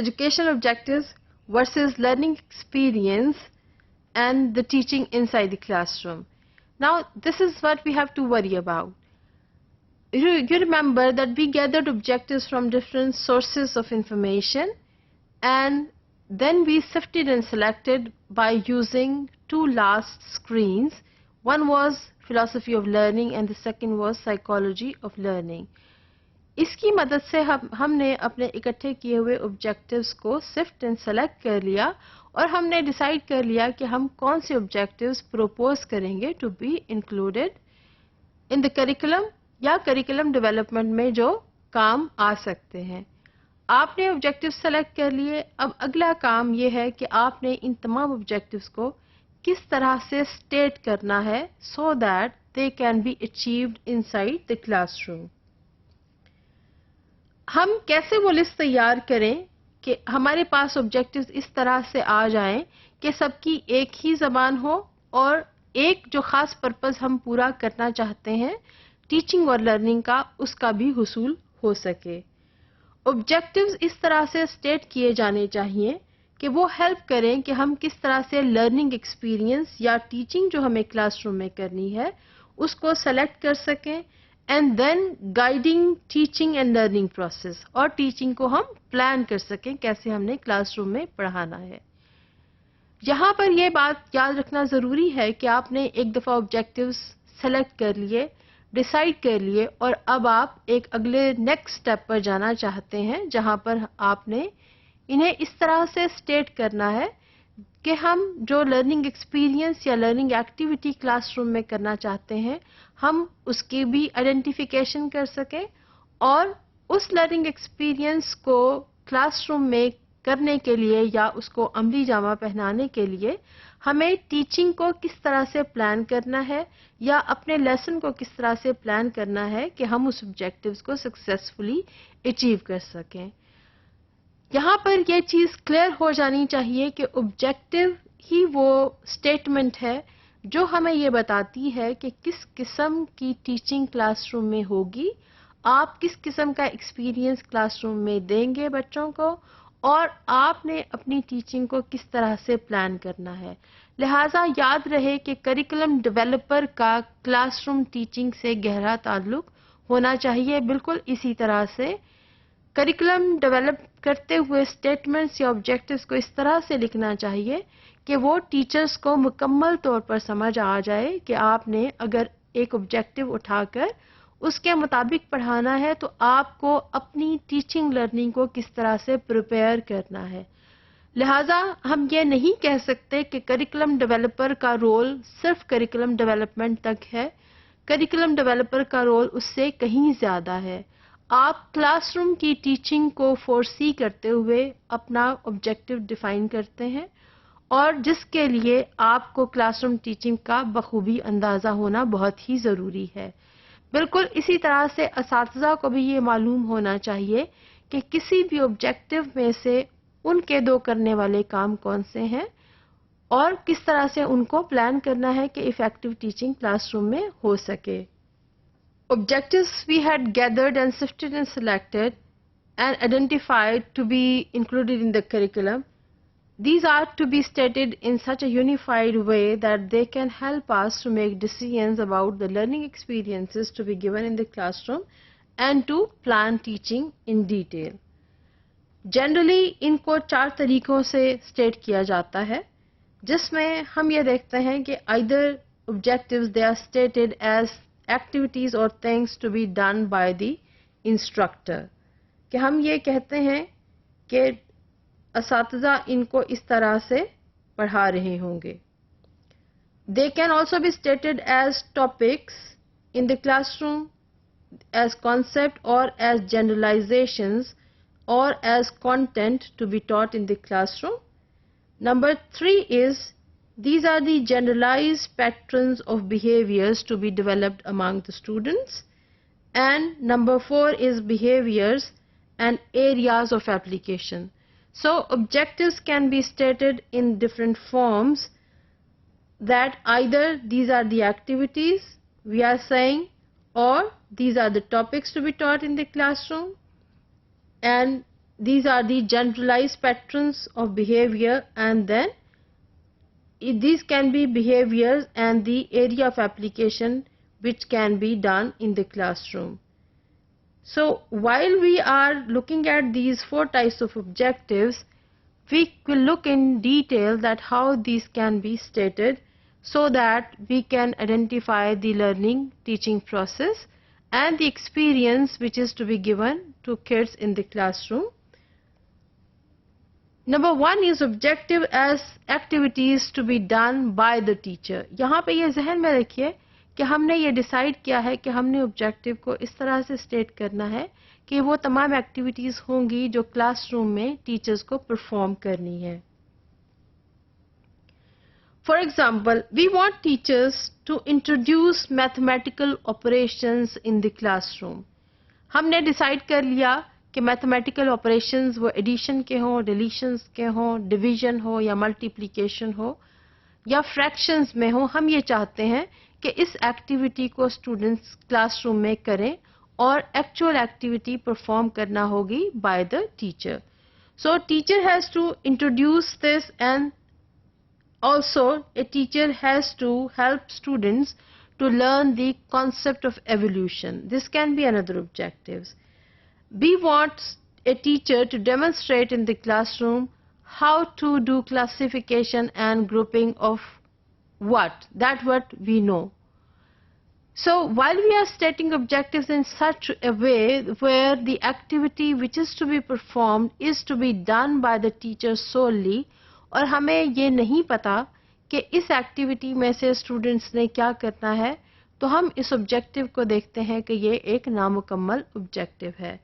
educational objectives versus learning experience and the teaching inside the classroom. Now, this is what we have to worry about. You remember that we gathered objectives from different sources of information, and then we sifted and selected by using two last screens. One was philosophy of learning and the second was psychology of learning. इसकी मदद से हमने अपने इकट्ठे किए हुए objectives को shift and select कर लिया और हमने डिसाइड कर लिया कि हम कौन से ऑब्जेक्टिव्स प्रपोज करेंगे to be included in the curriculum या करिकुलम डेवलपमेंट में जो काम आ सकते हैं. आपने ऑब्जेक्टिव्स सेलेक्ट कर लिए. अब अगला काम ये है कि आपने इन तमाम ऑब्जेक्टिव्स को किस तरह से स्टेट करना है so that they can be achieved inside the classroom. हम कैसे वो लिस्ट तैयार करें कि हमारे पास ऑब्जेक्टिव्स इस तरह से आ जाएं कि सबकी एक ही ज़बान हो और एक जो ख़ास पर्पस हम पूरा करना चाहते हैं टीचिंग और लर्निंग का, उसका भी हुसूल हो सके. ऑब्जेक्टिव्स इस तरह से स्टेट किए जाने चाहिए कि वो हेल्प करें कि हम किस तरह से लर्निंग एक्सपीरियंस या टीचिंग जो हमें क्लासरूम में करनी है उसको सेलेक्ट कर सकें and then guiding teaching and learning process, और टीचिंग को हम प्लान कर सकें कैसे हमने क्लासरूम में पढ़ाना है. यहाँ पर यह बात याद रखना ज़रूरी है कि आपने एक दफ़ा ऑब्जेक्टिव्स सेलेक्ट कर लिए, डिसाइड कर लिए और अब आप एक अगले नेक्स्ट स्टेप पर जाना चाहते हैं जहाँ पर आपने इन्हें इस तरह से स्टेट करना है कि हम जो लर्निंग एक्सपीरियंस या लर्निंग एक्टिविटी क्लासरूम में करना चाहते हैं हम उसकी भी आइडेंटिफिकेशन कर सकें और उस लर्निंग एक्सपीरियंस को क्लासरूम में करने के लिए या उसको अमली जामा पहनाने के लिए हमें टीचिंग को किस तरह से प्लान करना है या अपने लेसन को किस तरह से प्लान करना है कि हम उस ऑब्जेक्टिव्स को सक्सेसफुली अचीव कर सकें. यहाँ पर यह चीज़ क्लियर हो जानी चाहिए कि ऑब्जेक्टिव ही वो स्टेटमेंट है जो हमें ये बताती है कि किस किस्म की टीचिंग क्लासरूम में होगी, आप किस किस्म का एक्सपीरियंस क्लासरूम में देंगे बच्चों को और आपने अपनी टीचिंग को किस तरह से प्लान करना है. लिहाजा याद रहे कि करिकुलम डेवलपर का क्लासरूम टीचिंग से गहरा ताल्लुक होना चाहिए. बिल्कुल इसी तरह से करिकुलम डेवलप करते हुए स्टेटमेंट्स या ऑब्जेक्टिव्स को इस तरह से लिखना चाहिए कि वो टीचर्स को मुकम्मल तौर पर समझ आ जाए कि आपने अगर एक ऑब्जेक्टिव उठाकर उसके मुताबिक पढ़ाना है तो आपको अपनी टीचिंग लर्निंग को किस तरह से प्रिपेयर करना है. लिहाजा हम ये नहीं कह सकते कि करिकुलम डेवलपर का रोल सिर्फ करिकुलम डेवलपमेंट तक है. करिकुलम डेवलपर का रोल उससे कहीं ज़्यादा है. आप क्लासरूम की टीचिंग को फोरसी करते हुए अपना ऑब्जेक्टिव डिफाइन करते हैं और जिसके लिए आपको क्लासरूम टीचिंग का बखूबी अंदाज़ा होना बहुत ही ज़रूरी है. बिल्कुल इसी तरह से असातिज़ा को भी ये मालूम होना चाहिए कि किसी भी ऑब्जेक्टिव में से उनके दो करने वाले काम कौन से हैं और किस तरह से उनको प्लान करना है कि इफ़ेक्टिव टीचिंग क्लासरूम में हो सके. Objectives we had gathered and sifted and selected and identified to be included in the curriculum. These are to be stated in such a unified way that they can help us to make decisions about the learning experiences to be given in the classroom and to plan teaching in detail. Generally, इनको 4 तरीकों से state किया जाता है जिसमें हम ये देखते हैं कि either objectives they are stated as activities or things to be done by the instructor. कि हम ये कहते हैं कि असातिज़ा इनको इस तरह से पढ़ा रहे होंगे. They can also be stated as topics in the classroom, as concept or as generalizations or as content to be taught in the classroom. Number 3 is these are the generalized patterns of behaviors to be developed among the students. And number 4 is behaviors and areas of application. So objectives can be stated in different forms that either these are the activities we are saying or these are the topics to be taught in the classroom and these are the generalized patterns of behavior, and then these can be behaviors and the area of application which can be done in the classroom. So while we are looking at these 4 types of objectives, we will look in detail that how these can be stated so that we can identify the learning teaching process and the experience which is to be given to kids in the classroom. Number 1 is objective as activities to be done by the teacher. यहाँ पे ये जहन में रखिए कि हमने ये decide किया है कि हमने ऑब्जेक्टिव को इस तरह से स्टेट करना है कि वो तमाम एक्टिविटीज़ होंगी जो क्लासरूम में टीचर्स को परफॉर्म करनी है. For example, we want teachers to introduce mathematical operations in the classroom. हमने डिसाइड कर लिया कि मैथमेटिकल ऑपरेशंस वो एडिशन के हों, डिलीशंस के हों, डिवीजन हो या मल्टीप्लिकेशन हो या फ्रैक्शंस में हो. हम ये चाहते हैं कि इस एक्टिविटी को स्टूडेंट्स क्लासरूम में करें और एक्चुअल एक्टिविटी परफॉर्म करना होगी by the teacher. So teacher has to introduce this and also a teacher has to help students to learn the concept of evolution. This can be another objectives. We want a teacher to demonstrate in the classroom how to do classification and grouping of what we know. So while we are stating objectives in such a way where the activity which is to be performed is to be done by the teacher solely, और हमें ये नहीं पता कि इस activity में से students ने क्या करना है, तो हम इस ऑब्जेक्टिव को देखते हैं कि ये एक नामुकम्मल ऑब्जेक्टिव है.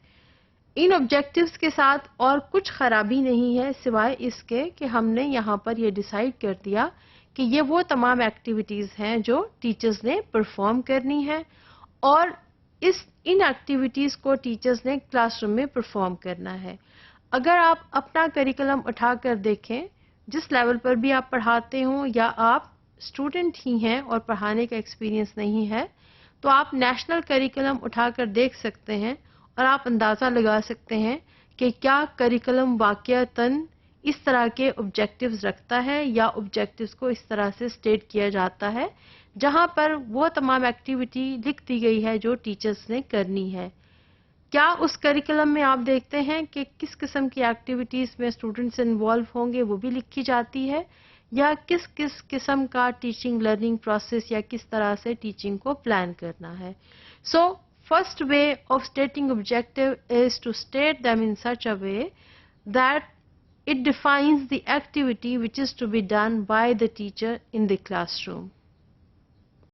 इन ऑब्जेक्टिव्स के साथ और कुछ खराबी नहीं है सिवाय इसके कि हमने यहाँ पर ये डिसाइड कर दिया कि ये वो तमाम एक्टिविटीज़ हैं जो टीचर्स ने परफॉर्म करनी है और इन एक्टिविटीज़ को टीचर्स ने क्लासरूम में परफॉर्म करना है. अगर आप अपना करिकुलम उठाकर देखें, जिस लेवल पर भी आप पढ़ाते हो या आप स्टूडेंट ही हैं और पढ़ाने का एक्सपीरियंस नहीं है, तो आप नेशनल करिकुलम उठाकर देख सकते हैं और आप अंदाज़ा लगा सकते हैं कि क्या करिकुलम वाक़ईतन इस तरह के ऑब्जेक्टिव्स रखता है या ऑब्जेक्टिव्स को इस तरह से स्टेट किया जाता है जहां पर वो तमाम एक्टिविटी लिख दी गई है जो टीचर्स ने करनी है. क्या उस करिकुलम में आप देखते हैं कि किस किस्म की एक्टिविटीज़ में स्टूडेंट्स इन्वॉल्व होंगे वो भी लिखी जाती है, या किस किस किस्म का टीचिंग लर्निंग प्रोसेस या किस तरह से टीचिंग को प्लान करना है. So first way of stating objective is to state them in such a way that it defines the activity which is to be done by the teacher in the classroom.